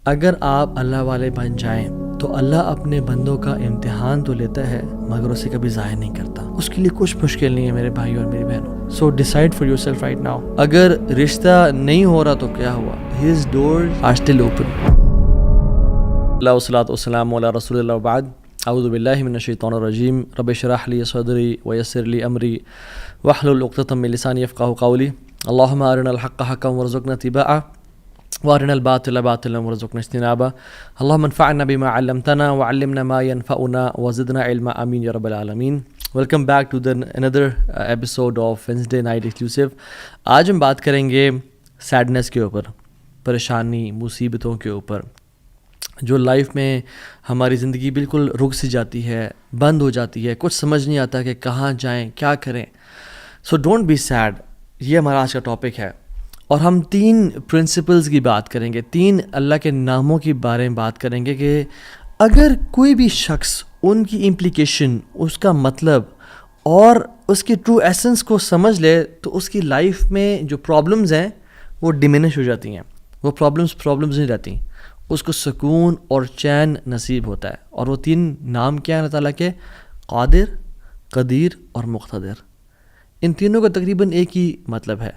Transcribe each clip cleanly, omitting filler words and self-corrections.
اگر آپ اللہ والے بن جائیں تو اللہ اپنے بندوں کا امتحان تو لیتا ہے مگر اسے کبھی ضائع نہیں کرتا. اس کے لیے کچھ مشکل نہیں ہے میرے بھائی اور میری بہنوں. So decide for yourself right now. اگر رشتہ نہیں ہو رہا تو کیا ہوا؟ His doors are still open. اللہ والصلاۃ والسلام علی رسول اللہ وبعد. اعوذ باللہ من الشیطان الرجیم. رب اشرح لی صدری ویسر لی امری واحلل عقدۃ من لسانی یفقہوا قولی. اللہم ارنا الحق حقا وارزقنا اتباعہ وارنا الباطل باطلا وارزقنا اجتنابہ. اللہم انفعنا بما علمتنا وعلمنا ما ينفعنا وزدنا علما. آمین یا رب العالمین. Welcome back to another episode of Wednesday Night Exclusive. آج ہم بات کریں گے سیڈنس کے اوپر، پریشانی، مصیبتوں کے اوپر، جو لائف میں ہماری زندگی بالکل رک سی جاتی ہے، بند ہو جاتی ہے، کچھ سمجھ نہیں آتا کہ کہاں جائیں، کیا کریں. So don't be sad. یہ ہمارا آج کا ٹاپک ہے اور ہم 3 پرنسپلز کی بات کریں گے، 3 اللہ کے ناموں کے بارے میں بات کریں گے کہ اگر کوئی بھی شخص ان کی امپلیکیشن، اس کا مطلب اور اس کی ٹرو ایسنس کو سمجھ لے تو اس کی لائف میں جو پرابلمز ہیں وہ ڈیمینش ہو جاتی ہیں. وہ پرابلمز نہیں رہتی، اس کو سکون اور چین نصیب ہوتا ہے. اور وہ 3 نام کیا ہیں اللہ تعالیٰ کے؟ قادر، قدیر اور مقتدر. ان تینوں کا تقریباً ایک ہی مطلب ہے.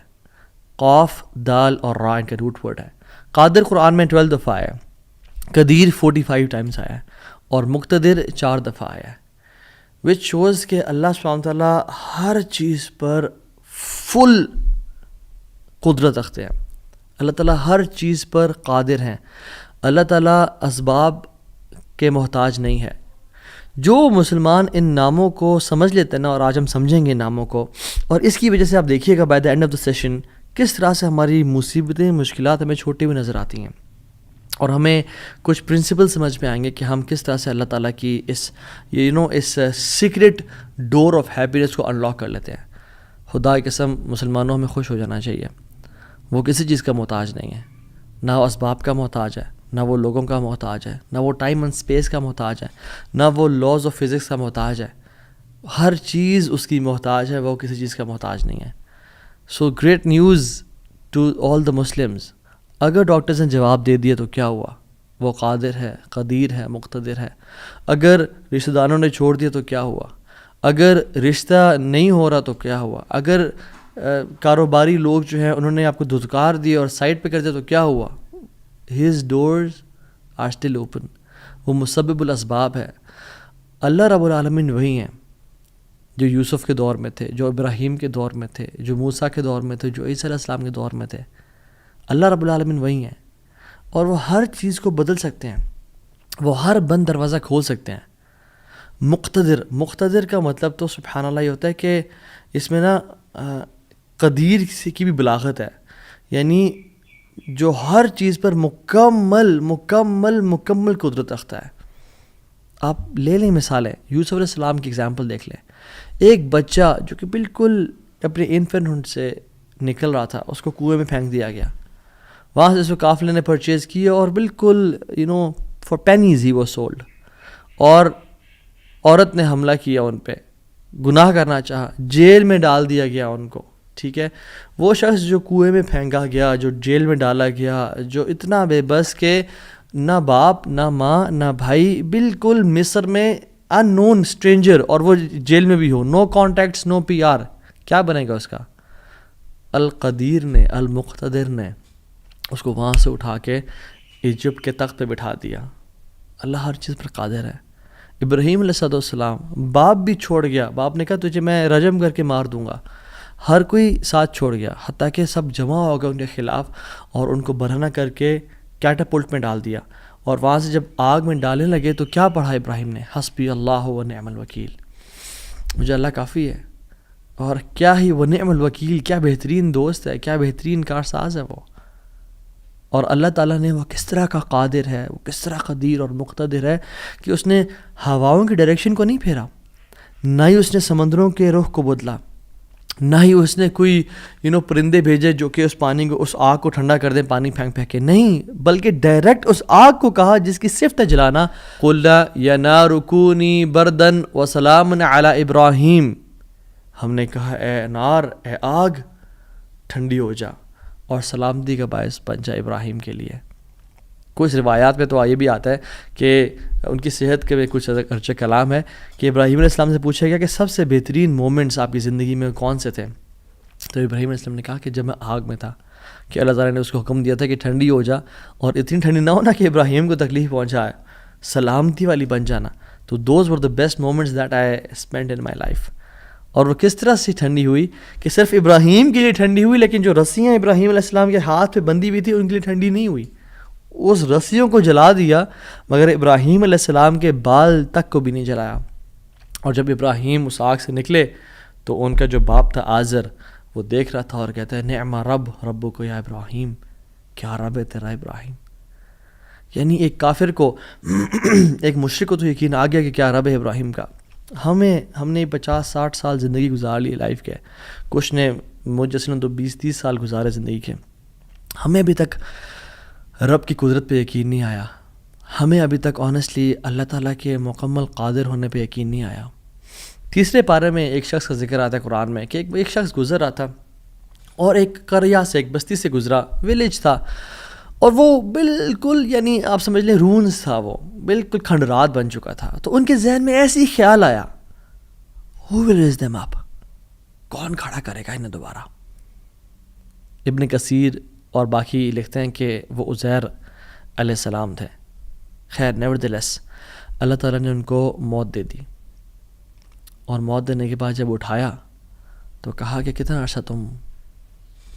قاف، دال اور را ان کا روٹ ورڈ ہے. قادر قرآن میں 12 دفعہ آیا ہے، قدیر 45 ٹائمز آیا ہے اور مقتدر 4 دفعہ آیا ہے. وچ شوز کہ اللہ سبحانہ تعالیٰ ہر چیز پر فل قدرت رکھتے ہیں. اللہ تعالیٰ ہر چیز پر قادر ہیں. اللہ تعالیٰ اسباب کے محتاج نہیں ہے. جو مسلمان ان ناموں کو سمجھ لیتے ہیں نا، اور آج ہم سمجھیں گے ناموں کو، اور اس کی وجہ سے آپ دیکھیے گا by the end of the session کس طرح سے ہماری مصیبتیں، مشکلات ہمیں چھوٹی ہوئی نظر آتی ہیں، اور ہمیں کچھ پرنسپل سمجھ میں آئیں گے کہ ہم کس طرح سے اللہ تعالیٰ کی اس سیکرٹ ڈور آف ہیپینس کو انلاک کر لیتے ہیں. خدا کی قسم مسلمانوں ہمیں خوش ہو جانا چاہیے. وہ کسی چیز کا محتاج نہیں ہے، نہ وہ اسباب کا محتاج ہے، نہ وہ لوگوں کا محتاج ہے، نہ وہ ٹائم اینڈ اسپیس کا محتاج ہے، نہ وہ لاز آف فزکس کا محتاج ہے. ہر چیز اس کی محتاج ہے، وہ کسی چیز کا محتاج نہیں ہے. So great news to all the Muslims. اگر ڈاکٹرز نے جواب دے دیا تو کیا ہوا؟ وہ قادر ہے، قدیر ہے، مقتدر ہے. اگر رشتہ داروں نے چھوڑ دیا تو کیا ہوا؟ اگر رشتہ نہیں ہو رہا تو کیا ہوا؟ اگر کاروباری لوگ جو ہیں انہوں نے آپ کو دھتکار دیا اور سائڈ پہ کر دیا تو کیا ہوا؟ His doors are still open. وہ مسبب الاسباب ہے. اللہ رب العالمین وہی ہیں جو یوسف کے دور میں تھے، جو ابراہیم کے دور میں تھے، جو موسیٰ کے دور میں تھے، جو عیسیٰ علیہ السلام کے دور میں تھے. اللہ رب العالمین وہی ہیں اور وہ ہر چیز کو بدل سکتے ہیں. وہ ہر بند دروازہ کھول سکتے ہیں. مقتدر کا مطلب تو سبحان اللہ یہ ہوتا ہے کہ اس میں نا قدیر کی بھی بلاغت ہے، یعنی جو ہر چیز پر مکمل قدرت رکھتا ہے. آپ لے لیں مثالیں، یوسف علیہ السلام کی اگزامپل دیکھ لیں. ایک بچہ جو کہ بالکل اپنے انفینٹہڈ سے نکل رہا تھا، اس کو کنویں میں پھینک دیا گیا. وہاں سے اس کو قافلے نے پرچیز کیا اور بالکل for pennies he was sold. اور عورت نے حملہ کیا ان پہ، گناہ کرنا چاہا، جیل میں ڈال دیا گیا ان کو. ٹھیک ہے، وہ شخص جو کنویں میں پھینکا گیا، جو جیل میں ڈالا گیا، جو اتنا بے بس کہ نہ باپ نہ ماں نہ بھائی، بالکل مصر میں ان نون اسٹرینجر، اور وہ جیل میں بھی ہو، نو کانٹیکٹس، نو پی آر، کیا بنے گا اس کا؟ القدیر نے، المقتدر نے اس کو وہاں سے اٹھا کے ایجپٹ کے تخت پہ بٹھا دیا. اللہ ہر چیز پر قادر ہے. ابراہیم علیہ السلام، باپ بھی چھوڑ گیا، باپ نے کہا تجھے میں رجم کر کے مار دوں گا. ہر کوئی ساتھ چھوڑ گیا، حتیٰ کہ سب جمع ہو گئے ان کے خلاف اور ان کو برہنہ کر کے کیٹاپلٹ میں ڈال دیا. اور وہاں سے جب آگ میں ڈالنے لگے تو کیا پڑھا ابراہیم نے؟ حسبی اللہ و نعم الوکیل. مجھے اللہ کافی ہے. اور کیا ہی وہ نعم الوکیل، کیا بہترین دوست ہے، کیا بہترین کارساز ہے وہ. اور اللہ تعالیٰ نے وہ کس طرح کا قادر ہے، وہ کس طرح قدیر اور مقتدر ہے کہ اس نے ہواؤں کی ڈائریکشن کو نہیں پھیرا، نہ ہی اس نے سمندروں کے رخ کو بدلا، نہ ہی اس نے کوئی پرندے بھیجے جو کہ اس پانی کو، اس آگ کو ٹھنڈا کر دیں پانی پھینک کے. نہیں، بلکہ ڈائریکٹ اس آگ کو کہا جس کی صفت ہے جلانا، قُلْنَا يَا نَارُ كُونِي بَرْدًا وَسَلَامًا عَلَىٰ إِبْرَاهِيمَ. ہم نے کہا اے نار، اے آگ، ٹھنڈی ہو جا اور سلامتی کا باعث بن جا ابراہیم کے لیے. کچھ روایات میں تو یہ بھی آتا ہے کہ ان کی صحت کے کچھ ارچہ کلام ہے کہ ابراہیم علیہ السلام سے پوچھا گیا کہ سب سے بہترین مومنٹس آپ کی زندگی میں کون سے تھے؟ تو ابراہیم علیہ السلام نے کہا کہ جب میں آگ میں تھا کہ اللہ تعالیٰ نے اس کو حکم دیا تھا کہ ٹھنڈی ہو جا، اور اتنی ٹھنڈی نہ ہونا کہ ابراہیم کو تکلیف پہنچائے، سلامتی والی بن جانا. تو those were the best moments that I spend in my life. اور وہ کس طرح سے ٹھنڈی ہوئی کہ صرف ابراہیم کے لیے ٹھنڈی ہوئی، لیکن جو رسیاں ابراہیم علیہ السلام کے ہاتھ پہ بندھی ہوئی تھی ان کے لیے ٹھنڈی نہیں ہوئی. اس رسیوں کو جلا دیا مگر ابراہیم علیہ السلام کے بال تک کو بھی نہیں جلایا. اور جب ابراہیم اس آگ سے نکلے تو ان کا جو باپ تھا آزر وہ دیکھ رہا تھا اور کہتا ہے نعم رب کو یا ابراہیم، کیا رب ہے تیرا ابراہیم. یعنی ایک کافر کو ایک مشرک کو تو یقین آ گیا کہ کیا رب ہے ابراہیم کا. ہم نے 50-60 سال زندگی گزار لی لائف کے، کچھ نے مجھ جیسے نے تو 20-30 سال گزارے زندگی کے. ہمیں ابھی تک رب کی قدرت پہ یقین نہیں آیا، ہمیں ابھی تک آنیسٹلی اللہ تعالیٰ کے مکمل قادر ہونے پہ یقین نہیں آیا. تیسرے پارے میں ایک شخص کا ذکر آتا ہے قرآن میں کہ ایک شخص گزر رہا تھا اور ایک قریہ سے، ایک بستی سے گزرا، ویلیج تھا، اور وہ بالکل یعنی آپ سمجھ لیں رونز تھا، وہ بالکل کھنڈرات بن چکا تھا. تو ان کے ذہن میں ایسی خیال آیا ہو ول ریز دیم اپ، کون کھڑا کرے گا انہیں دوبارہ. ابن کثیر اور باقی لکھتے ہیں کہ وہ عزیر علیہ السلام تھے. خیر نیورتھلیس اللہ تعالیٰ نے ان کو موت دے دی، اور موت دینے کے بعد جب اٹھایا تو کہا کہ کتنا عرصہ تم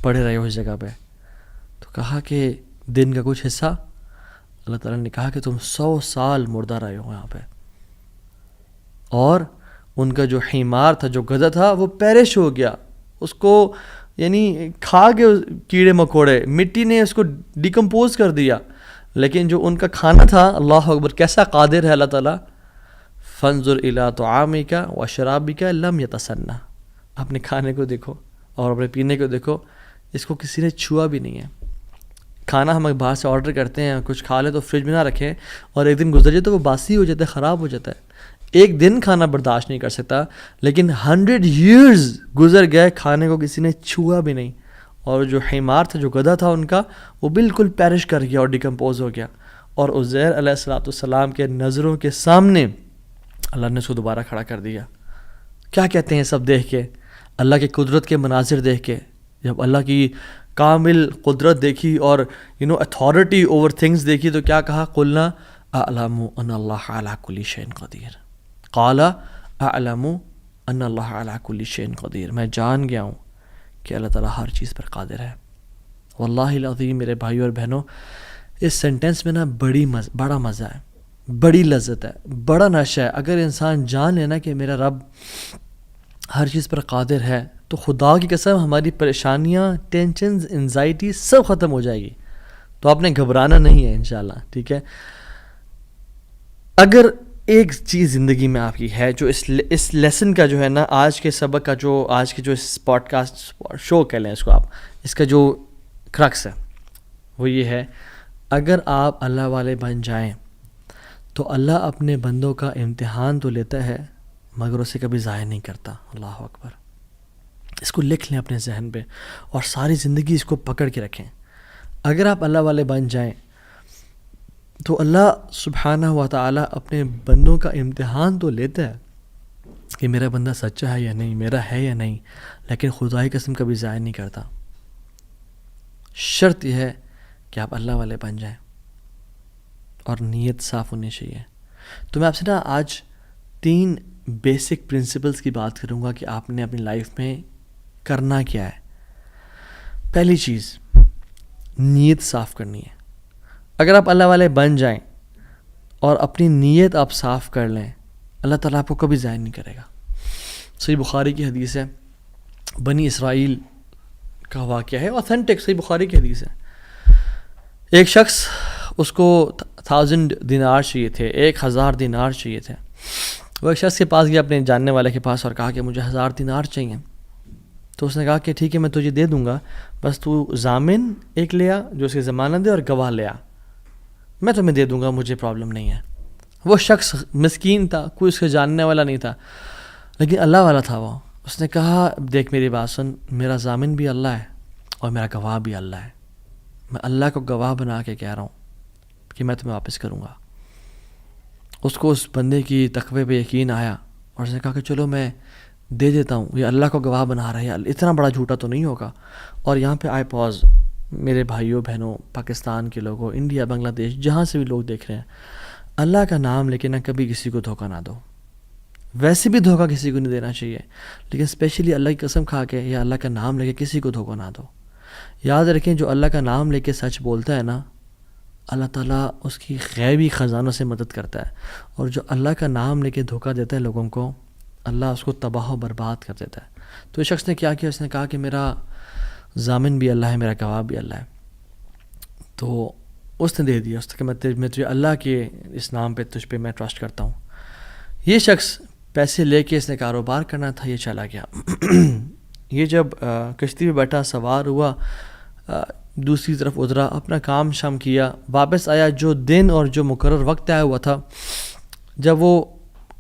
پڑے رہے ہو اس جگہ پہ؟ تو کہا کہ دن کا کچھ حصہ. اللہ تعالیٰ نے کہا کہ تم 100 سال مردہ رہے ہو یہاں پہ. اور ان کا جو حمار تھا، جو گدھا تھا، وہ پیرش ہو گیا، اس کو یعنی کھا کے کیڑے مکوڑے، مٹی نے اس کو ڈیکمپوز کر دیا. لیکن جو ان کا کھانا تھا، اللہ اکبر کیسا قادر ہے اللہ تعالیٰ. فانظر الی طعامک وشرابک لم یتسنہ، اپنے کھانے کو دیکھو اور اپنے پینے کو دیکھو، اس کو کسی نے چھوا بھی نہیں ہے. کھانا ہم باہر سے آرڈر کرتے ہیں، کچھ کھا لیں تو فریج میں نہ رکھیں، اور ایک دن گزر جائے تو وہ باسی ہو جاتا ہے، خراب ہو جاتا ہے. ایک دن کھانا برداشت نہیں کر سکتا، لیکن 100 years گزر گئے، کھانے کو کسی نے چھوا بھی نہیں. اور جو حمار تھا، جو گدھا تھا ان کا، وہ بالکل پیرش کر گیا اور ڈیکمپوز ہو گیا. اور عزیر علیہ السلام کے نظروں کے سامنے اللہ نے اس کو دوبارہ کھڑا کر دیا. کیا کہتے ہیں سب دیکھ کے، اللہ کی قدرت کے مناظر دیکھ کے، جب اللہ کی کامل قدرت دیکھی اور اتھارٹی اوور تھنگس دیکھی تو کیا کہا؟ قلنا اعلم ان اللہ علی کل شیء قدیر. قال اعلم ان اللہ علی کل شیء قدیر، میں جان گیا ہوں کہ اللہ تعالیٰ ہر چیز پر قادر ہے. واللہ العظیم میرے بھائیو اور بہنوں، اس سینٹنس میں نا بڑا مزہ ہے، بڑی لذت ہے، بڑا نشہ ہے. اگر انسان جان لینا کہ میرا رب ہر چیز پر قادر ہے تو خدا کی قسم ہماری پریشانیاں، ٹینشنز، انزائٹی سب ختم ہو جائے گی. تو آپ نے گھبرانا نہیں ہے انشاءاللہ، ٹھیک ہے. اگر ایک چیز زندگی میں آپ کی ہے جو اس لیسن کا جو ہے نا، آج کے سبق کا جو آج کے جو اس پوڈ کاسٹ شو کہہ لیں اس کو آپ، اس کا جو کرکس ہے وہ یہ ہے، اگر آپ اللہ والے بن جائیں تو اللہ اپنے بندوں کا امتحان تو لیتا ہے مگر اسے کبھی ضائع نہیں کرتا. اللہ اکبر. اس کو لکھ لیں اپنے ذہن پہ اور ساری زندگی اس کو پکڑ کے رکھیں. اگر آپ اللہ والے بن جائیں تو اللہ سبحانہ و تعالیٰ اپنے بندوں کا امتحان تو لیتا ہے کہ میرا بندہ سچا ہے یا نہیں، میرا ہے یا نہیں، لیکن خدا کی قسم کبھی ضائع نہیں کرتا. شرط یہ ہے کہ آپ اللہ والے بن جائیں اور نیت صاف ہونی چاہیے. تو میں آپ سے نا آج 3 بیسک پرنسپلز کی بات کروں گا کہ آپ نے اپنی لائف میں کرنا کیا ہے. پہلی چیز، نیت صاف کرنی ہے. اگر آپ اللہ والے بن جائیں اور اپنی نیت آپ صاف کر لیں، اللہ تعالیٰ آپ کو کبھی ضائع نہیں کرے گا. صحیح بخاری کی حدیث ہے، بنی اسرائیل کا واقعہ ہے، اوتھینٹک صحیح بخاری کی حدیث ہے. ایک شخص، اس کو 1000 دینار چاہیے تھے، 1000 دینار چاہیے تھے. وہ ایک شخص کے پاس گیا، اپنے جاننے والے کے پاس، اور کہا کہ مجھے 1000 دینار چاہیے. تو اس نے کہا کہ ٹھیک ہے میں تجھے دے دوں گا، بس تو ضامن ایک لیا جو اس کی ضمانت دے اور گواہ لیا، میں تمہیں دے دوں گا، مجھے پرابلم نہیں ہے. وہ شخص مسکین تھا، کوئی اس کے جاننے والا نہیں تھا، لیکن اللہ والا تھا وہ. اس نے کہا دیکھ میری بات سن، میرا ضامن بھی اللہ ہے اور میرا گواہ بھی اللہ ہے. میں اللہ کو گواہ بنا کے کہہ رہا ہوں کہ میں تمہیں واپس کروں گا. اس کو اس بندے کی تقوی پہ یقین آیا اور اس نے کہا کہ چلو میں دے دیتا ہوں, یہ اللہ کو گواہ بنا رہا ہے, اتنا بڑا جھوٹا تو نہیں ہوگا. اور یہاں پہ آئی پاز, میرے بھائیوں بہنوں, پاکستان کے لوگوں, انڈیا, بنگلہ دیش, جہاں سے بھی لوگ دیکھ رہے ہیں, اللہ کا نام لے کے نہ کبھی کسی کو دھوکہ نہ دو. ویسے بھی دھوکہ کسی کو نہیں دینا چاہیے, لیکن اسپیشلی اللہ کی قسم کھا کے یا اللہ کا نام لے کے کسی کو دھوکہ نہ دو. یاد رکھیں جو اللہ کا نام لے کے سچ بولتا ہے نا, اللہ تعالیٰ اس کی غیبی خزانوں سے مدد کرتا ہے, اور جو اللہ کا نام لے کے دھوکہ دیتا ہے لوگوں کو, اللہ اس کو تباہ و برباد کر دیتا ہے. تو اس شخص نے کیا کیا, اس نے کہا کہ میرا ضامن بھی اللہ ہے, میرا گواہ بھی اللہ ہے. تو اس نے دے دیا, اس نے کہ میں تجھے اللہ کے اس نام پہ تجھ پہ میں ٹرسٹ کرتا ہوں. یہ شخص پیسے لے کے اس نے کاروبار کرنا تھا, یہ چلا گیا. یہ جب کشتی پہ بیٹھا, سوار ہوا, دوسری طرف اترا, اپنا کام شام کیا, واپس آیا. جو دن اور جو مقرر وقت طے ہوا تھا, جب وہ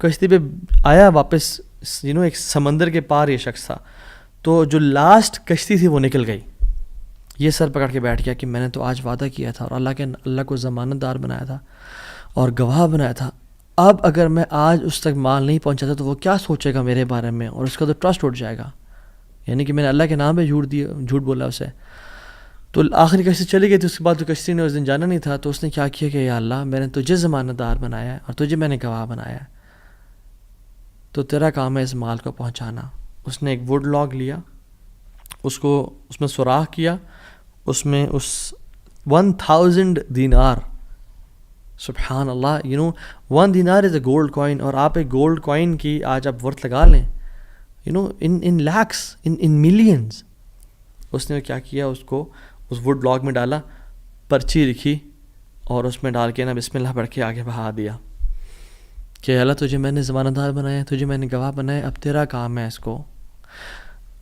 کشتی پہ آیا واپس, ایک سمندر کے پار یہ شخص تھا, تو جو لاسٹ کشتی تھی وہ نکل گئی. یہ سر پکڑ کے بیٹھ گیا کہ میں نے تو آج وعدہ کیا تھا اور اللہ کو ضمانت دار بنایا تھا اور گواہ بنایا تھا. اب اگر میں آج اس تک مال نہیں پہنچاتا تو وہ کیا سوچے گا میرے بارے میں, اور اس کا تو ٹرسٹ اٹھ جائے گا, یعنی کہ میں نے اللہ کے نام پہ جھوٹ بولا اسے. تو آخری کشتی چلی گئی تھی. اس کے بعد تو کشتی نے اس دن جانا نہیں تھا, تو اس نے کیا کیا کہ یا اللہ, میں نے تجھے ضمانت دار بنایا ہے اور تجھے میں نے گواہ بنایا ہے, تو تیرا کام ہے اس مال کو پہنچانا. اس نے ایک ووڈ لاگ لیا, اس میں سوراخ کیا, اس میں 1000 دینار, سبحان اللہ, 1 دینار از اے گولڈ کوائن, اور آپ ایک گولڈ کوائن کی آج آپ ورتھ لگا لیں, ان لیکس, ان ملینز. اس نے کیا کیا, اس کو اس ووڈ لاگ میں ڈالا, پرچی لکھی اور اس میں ڈال کے نا بسم اللہ پڑھ کے آگے بہا دیا کہ اللہ تجھے میں نے ضمانت دار بنایا, تجھے میں نے گواہ بنایا, اب تیرا کام ہے اس کو.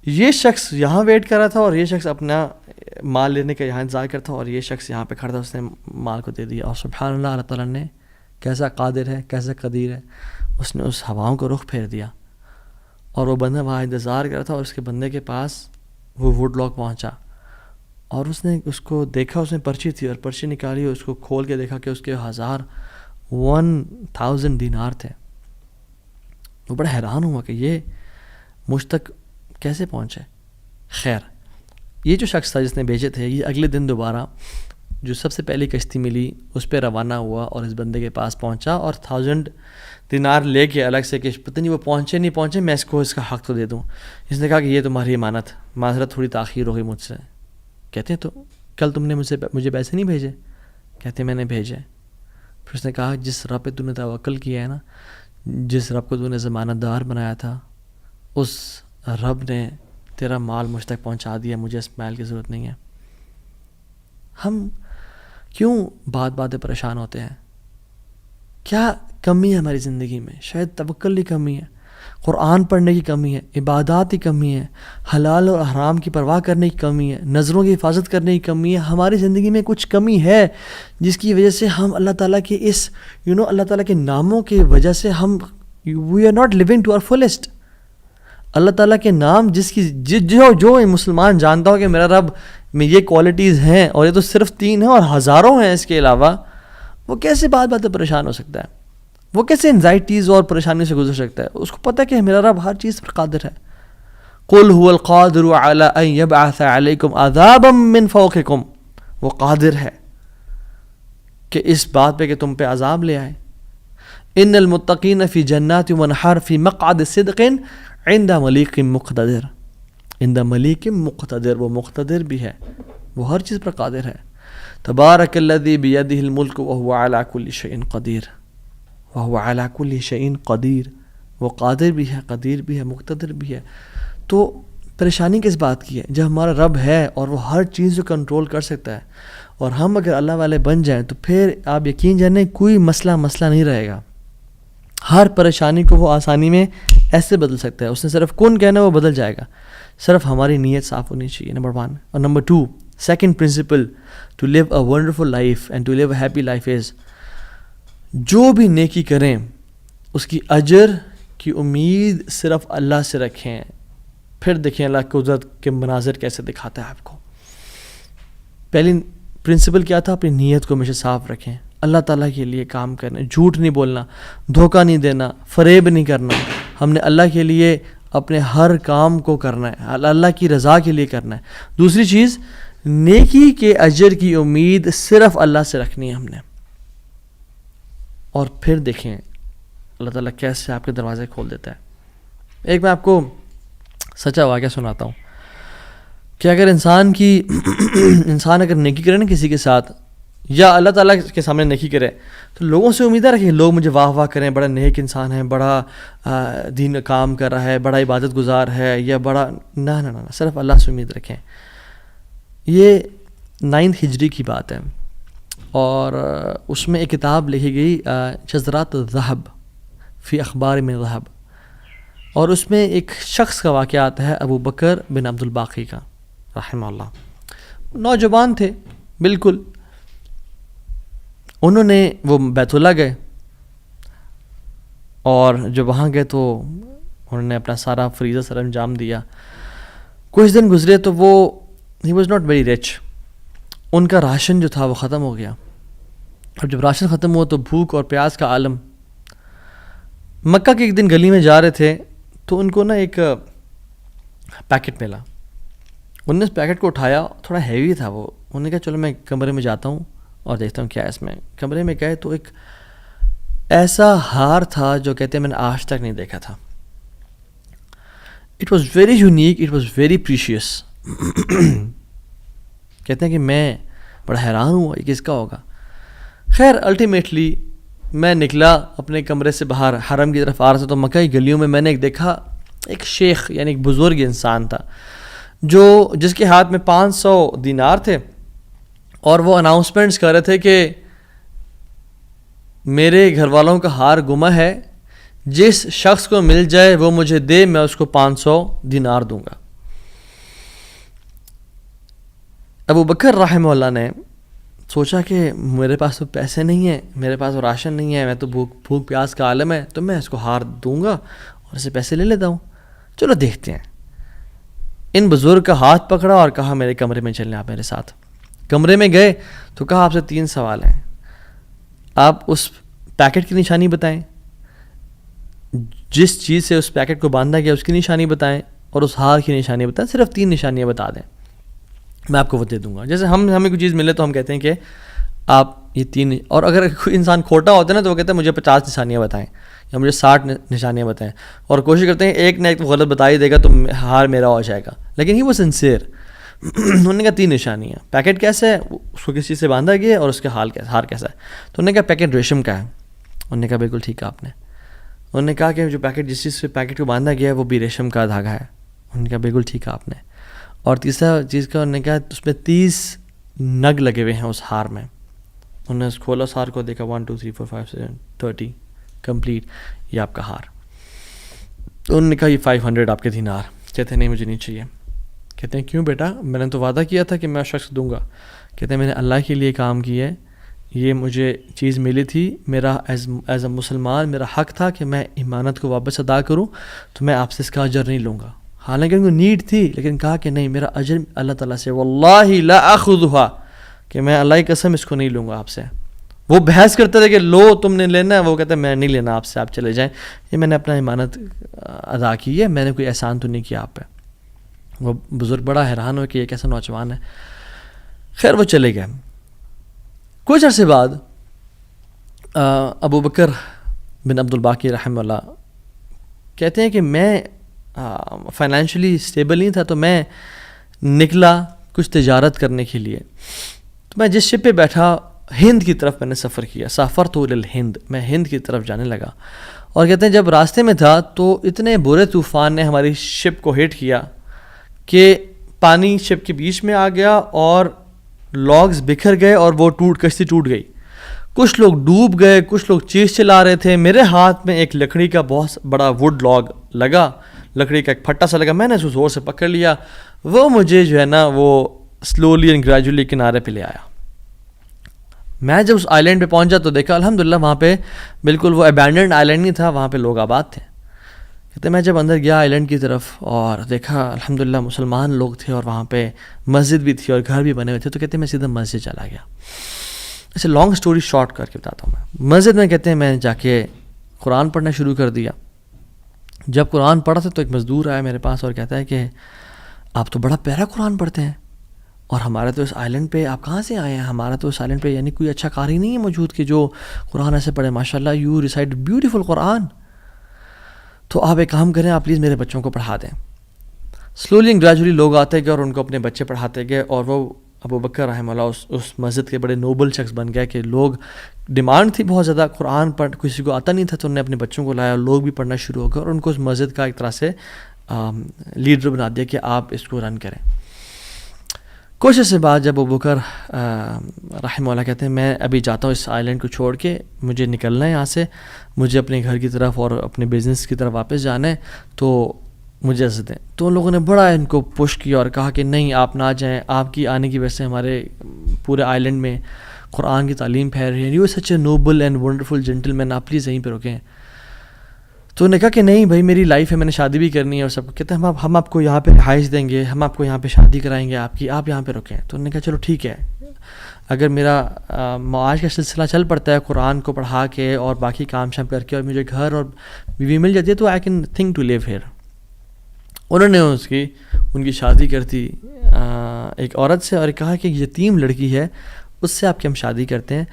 یہ شخص یہاں ویٹ کر رہا تھا اور یہ شخص اپنا مال لینے کا یہاں انتظار کرتا, اور یہ شخص یہاں پہ کھڑا تھا, اس نے مال کو دے دیا. اور سبحان اللہ, اللہ تعالیٰ نے کیسا قادر ہے, کیسا قدیر ہے, اس نے اس ہواؤں کو رخ پھیر دیا, اور وہ بندہ وہاں انتظار کر رہا تھا, اور اس کے بندے کے پاس وہ ووڈ لاگ پہنچا, اور اس نے اس کو دیکھا, اس میں پرچی تھی, اور پرچی نکالی, اور اس کو کھول کے دیکھا کہ اس کے 1000 دینار تھے. وہ بڑا حیران ہوا کہ یہ مجھ تک کیسے پہنچے. خیر, یہ جو شخص تھا جس نے بھیجے تھے, یہ اگلے دن دوبارہ جو سب سے پہلی کشتی ملی اس پہ روانہ ہوا اور اس بندے کے پاس پہنچا, اور 1000 دینار لے کے الگ سے کہ پتہ نہیں وہ پہنچے نہیں پہنچے, میں اس کو اس کا حق تو دے دوں. اس نے کہا کہ یہ تمہاری امانت, معذرت تھوڑی تاخیر ہو گئی مجھ سے. کہتے ہیں تو کل تم نے مجھے پیسے نہیں بھیجے؟ کہتے میں نے بھیجے. پھر اس نے کہا جس رب پہ تو نے توکل کیا ہے نا, جس رب کو تو نے ضمانت دار بنایا تھا, اس رب نے تیرا مال مجھ تک پہنچا دیا, مجھے اس مال کی ضرورت نہیں ہے. ہم کیوں بات پریشان ہوتے ہیں؟ کیا کمی ہے ہماری زندگی میں؟ شاید توکل کی کمی ہے, قرآن پڑھنے کی کمی ہے, عبادات کی کمی ہے, حلال اور حرام کی پرواہ کرنے کی کمی ہے, نظروں کی حفاظت کرنے کی کمی ہے. ہماری زندگی میں کچھ کمی ہے جس کی وجہ سے ہم اللہ تعالیٰ کے اس اللہ تعالیٰ کے ناموں کی وجہ سے ہم we are not living to our fullest. Allah تعالیٰ کے نام جس کی جو مسلمان جانتا ہو کہ میرا رب میں یہ کوالٹیز ہیں, اور یہ تو صرف 3 ہیں اور ہزاروں ہیں اس کے علاوہ, وہ کیسے باتیں پریشان ہو سکتا ہے؟ وہ کیسے انزائٹیز اور پریشانی سے گزر سکتا ہے؟ اس کو پتہ ہے کہ میرا رب ہر چیز پر قادر ہے. قل هو القادر على ان يبعث عليكم عذابا من فوقكم, وہ قادر ہے کہ اس بات پہ کہ تم پہ عذاب لے آئے. ان المتقین فی جنات ونہر فی مقعد صدق عند ملیک مقتدر. عند ملیک مقتدر, وہ مقتدر بھی ہے, وہ ہر چیز پر قادر ہے. تبارک الذی بیدہ الملک وهو علی کل شیء قدیر, وهو علی کل شیء قدیر, وہ قادر بھی ہے, قدیر بھی ہے, مقتدر بھی ہے. تو پریشانی کس بات کی ہے جب ہمارا رب ہے اور وہ ہر چیز کو کنٹرول کر سکتا ہے, اور ہم اگر اللہ والے بن جائیں تو پھر آپ یقین جانیں کوئی مسئلہ نہیں رہے گا. ہر پریشانی کو وہ آسانی میں ایسے بدل سکتا ہے. اس نے صرف کن کہنا وہ بدل جائے گا, صرف ہماری نیت صاف ہونی چاہیے, نمبر 1. اور number 2, second principle to live a wonderful life and to live a happy life is, جو بھی نیکی کریں اس کی اجر کی امید صرف اللہ سے رکھیں. پھر دیکھیں اللہ قدرت کے مناظر کیسے دکھاتا ہے آپ کو. پہلی پرنسپل کیا تھا؟ اپنی نیت کو ہمیشہ صاف رکھیں, اللہ تعالیٰ کے لیے کام کرنا, جھوٹ نہیں بولنا, دھوکہ نہیں دینا, فریب نہیں کرنا. ہم نے اللہ کے لیے اپنے ہر کام کو کرنا ہے, اللہ کی رضا کے لیے کرنا ہے. دوسری چیز, نیکی کے اجر کی امید صرف اللہ سے رکھنی ہے ہم نے. اور پھر دیکھیں اللہ تعالیٰ کیسے آپ کے دروازے کھول دیتا ہے. ایک میں آپ کو سچا واقعہ سناتا ہوں کہ اگر انسان اگر نیکی کرے نا کسی کے ساتھ, یا اللہ تعالیٰ کے سامنے نیکی کرے, تو لوگوں سے امیدیں رکھیں لوگ مجھے واہ واہ کریں, بڑا نیک انسان ہے, بڑا دین کام کر رہا ہے, بڑا عبادت گزار ہے, یا بڑا نہ, صرف اللہ سے امید رکھیں. یہ 9 ہجری کی بات ہے, اور اس میں ایک کتاب لکھی گئی جزرات الذہب فی اخبار من ذہب, اور اس میں ایک شخص کا واقعہ آتا ہے, ابو بکر بن عبد الباقی کا رحمہ اللہ. نوجوان تھے بالکل, انہوں نے وہ بیت اللہ گئے, اور جب وہاں گئے تو انہوں نے اپنا سارا فریضہ سر انجام دیا. کچھ دن گزرے تو وہ ہی واز ناٹ ویری رچ, ان کا راشن جو تھا وہ ختم ہو گیا. اور جب راشن ختم ہوا تو بھوک اور پیاس کا عالم. مکہ کے ایک دن گلی میں جا رہے تھے تو ان کو نا ایک پیکٹ ملا. انہوں نے اس پیکٹ کو اٹھایا, تھوڑا ہیوی تھا وہ. انہوں نے کہا چلو میں کمرے میں جاتا ہوں اور دیکھتا ہوں کیا ہے اس میں. کمرے میں گئے تو ایک ایسا ہار تھا جو کہتے ہیں میں نے آج تک نہیں دیکھا تھا. It was very unique, it was very precious. کہتے ہیں کہ میں بڑا حیران ہوا یہ کس کا ہوگا. خیر الٹیمیٹلی میں نکلا اپنے کمرے سے باہر, حرم کی طرف آ رہا تھا, تو مکہ کی گلیوں میں میں نے ایک دیکھا, ایک شیخ یعنی ایک بزرگ انسان تھا جس کے ہاتھ میں 500 دینار تھے, اور وہ اناؤنسمنٹس کر رہے تھے کہ میرے گھر والوں کا ہار گما ہے, جس شخص کو مل جائے وہ مجھے دے, میں اس کو 500 دینار دوں گا. ابو بکر رحمہ اللہ نے سوچا کہ میرے پاس تو پیسے نہیں ہیں, میرے پاس تو راشن نہیں ہے, میں تو بھوک پیاس کا عالم ہے, تو میں اس کو ہار دوں گا اور اسے پیسے لے لیتا ہوں. چلو دیکھتے ہیں. ان بزرگ کا ہاتھ پکڑا اور کہا میرے کمرے میں چلیں آپ میرے ساتھ. کمرے میں گئے تو کہا آپ سے 3 سوال ہیں, آپ اس پیکٹ کی نشانی بتائیں, جس چیز سے اس پیکٹ کو باندھا گیا اس کی نشانی بتائیں, اور اس ہار کی نشانی بتائیں. صرف 3 نشانیاں بتا دیں, میں آپ کو وہ دے دوں گا. جیسے ہمیں کوئی چیز ملے تو ہم کہتے ہیں کہ آپ یہ 3, اور اگر کوئی انسان کھوٹا ہوتا ہے نا تو وہ کہتے ہیں مجھے 50 نشانیاں بتائیں یا مجھے 60 نشانیاں بتائیں, اور کوشش کرتے ہیں ایک نہ ایک غلط بتا ہی دے گا تو ہار میرا ہو جائے گا. لیکن ہی وہ سنسیئر. انہوں نے کہا 3 نشانیاں. پیکٹ کیسا ہے, اس کو کس چیز سے باندھا گیا ہے, اور اس کا ہار کیسا ہے. تو انہوں نے کہا پیکٹ ریشم کا ہے. انہوں نے کہا بالکل ٹھیک ہے آپ نے. انہوں نے کہا کہ جو پیکٹ جس چیز سے پیکٹ کو باندھا گیا ہے وہ بھی ریشم کا دھاگا ہے. انہوں نے کہا بالکل ٹھیک ہے آپ نے. اور تیسرا چیز کا انہوں نے کہا اس میں 30 نگ لگے ہوئے ہیں اس ہار میں. انہوں نے کھولا اس ہار کو, دیکھا 1 2 3 4 5 6 30 کمپلیٹ, یہ آپ کا ہار. تو انہوں نے کہا یہ 500 آپ کے دینار. کہتے ہیں نہیں مجھے نہیں چاہیے. کہتے ہیں کیوں بیٹا, میں نے تو وعدہ کیا تھا کہ میں شخص دوں گا. کہتے ہیں میں نے اللہ کے لیے کام کیا ہے, یہ مجھے چیز ملی تھی, میرا ایز اے مسلمان میرا حق تھا کہ میں امانت کو واپس ادا کروں, تو میں آپ سے اس کا اجر نہیں لوں گا. حالانکہ ان کو نیڈ تھی, لیکن کہا کہ نہیں میرا اجر اللہ تعالیٰ سے, واللہ لا اخذھا, کہ میں اللہ کی قسم اس کو نہیں لوں گا آپ سے. وہ بحث کرتے تھے کہ لو تم نے لینا ہے, وہ کہتے ہیں میں نہیں لینا آپ سے, آپ چلے جائیں, یہ میں نے اپنا امانت ادا کی ہے, میں نے کوئی احسان تو نہیں کیا آپ پہ. وہ بزرگ بڑا حیران ہو کہ یہ کیسا نوجوان ہے. خیر وہ چلے گئے. کچھ عرصے بعد ابو بکر بن عبد الباقی رحمہ اللہ کہتے ہیں کہ میں فائنینشلی اسٹیبل نہیں تھا, تو میں نکلا کچھ تجارت کرنے کے لیے. تو میں جس شپ پہ بیٹھا ہند کی طرف میں نے سفر کیا, سافرت الی الہند, میں ہند کی طرف جانے لگا. اور کہتے ہیں جب راستے میں تھا تو اتنے برے طوفان نے ہماری شپ کو ہٹ کیا کہ پانی شپ کے بیچ میں آ گیا اور لاگز بکھر گئے اور وہ کشتی ٹوٹ گئی. کچھ لوگ ڈوب گئے, کچھ لوگ چیز چلا رہے تھے. میرے ہاتھ میں ایک لکڑی کا بہت بڑا ووڈ لاگ لگا, لکڑی کا ایک پھٹا سا لگا, میں نے اس کو زور سے پکڑ لیا. وہ مجھے جو ہے نا وہ سلولی اینڈ گریجولی کنارے پہ لے آیا. میں جب اس آئی لینڈ پہ پہنچا تو دیکھا الحمدللہ وہاں پہ بالکل وہ ابینڈنڈ آئی لینڈ نہیں تھا, وہاں پہ لوگ آباد تھے. کہتے میں جب اندر گیا آئی لینڈ کی طرف اور دیکھا الحمدللہ مسلمان لوگ تھے, اور وہاں پہ مسجد بھی تھی اور گھر بھی بنے ہوئے تھے. تو کہتے میں سیدھا مسجد چلا گیا. ایسے لانگ سٹوری شارٹ کر کے بتاتا ہوں میں. مسجد میں کہتے ہیں میں نے جا کے قرآن پڑھنا شروع کر دیا. جب قرآن پڑھا تھا تو ایک مزدور آیا میرے پاس اور کہتا ہے کہ آپ تو بڑا پیارا قرآن پڑھتے ہیں, اور ہمارا تو اس آئلینڈ پہ آپ کہاں سے آئے ہیں؟ ہمارا تو اس آئلینڈ پہ یعنی کوئی اچھا قاری نہیں ہے موجود کہ جو قرآن ایسے پڑھے. ماشاء اللہ یو ریسائٹ بیوٹیفل قرآن. تو آپ ایک کام کریں, آپ پلیز میرے بچوں کو پڑھا دیں. سلولی اینڈ گریجولی لوگ آتے گئے اور ان کو اپنے بچے پڑھاتے گئے, اور وہ ابو بکر رحمہ اللہ اس مسجد کے بڑے نوبل شخص بن گئے کہ لوگ ڈیمانڈ تھی بہت زیادہ, قرآن پڑھ کسی کو آتا نہیں تھا, تو انہوں نے اپنے بچوں کو لایا اور لوگ بھی پڑھنا شروع ہو گئے, اور ان کو اس مسجد کا ایک طرح سے لیڈر بنا دیا کہ آپ اس کو رن کریں. کچھ عرصے بعد جب ابو بکر رحمہ اللہ کہتے ہیں میں ابھی جاتا ہوں اس آئلینڈ کو چھوڑ کے, مجھے نکلنا ہے یہاں سے, مجھے اپنے گھر کی طرف اور اپنے بزنس کی طرف واپس جانا ہے, تو مجھے اجازت دیں. تو ان لوگوں نے بڑا ان کو پش کیا اور کہا کہ نہیں آپ نہ جائیں, آپ کی آنے کی وجہ سے ہمارے پورے آئلینڈ میں قرآن کی تعلیم پھیل رہی ہے, you such a noble and wonderful gentleman, آپ پلیز یہیں پہ رکیں. تو انہوں نے کہا کہ نہیں بھائی میری لائف ہے, میں نے شادی بھی کرنی ہے اور سب کو. کہتے ہیں ہم آپ کو یہاں پہ رہائش دیں گے, ہم آپ کو یہاں پہ شادی کرائیں گے آپ کی, آپ یہاں پہ رکیں. تو انہوں نے کہا چلو ٹھیک ہے, اگر میرا معاش کا سلسلہ چل پڑتا ہے قرآن کو پڑھا کے اور باقی کام شام کر کے, اور مجھے گھر اور بیوی مل جاتی ہے, تو I can think to live here. انہوں نے ان کی شادی کر دی ایک عورت سے, اور کہا کہ یتیم لڑکی ہے اس سے آپ کی ہم شادی کرتے ہیں.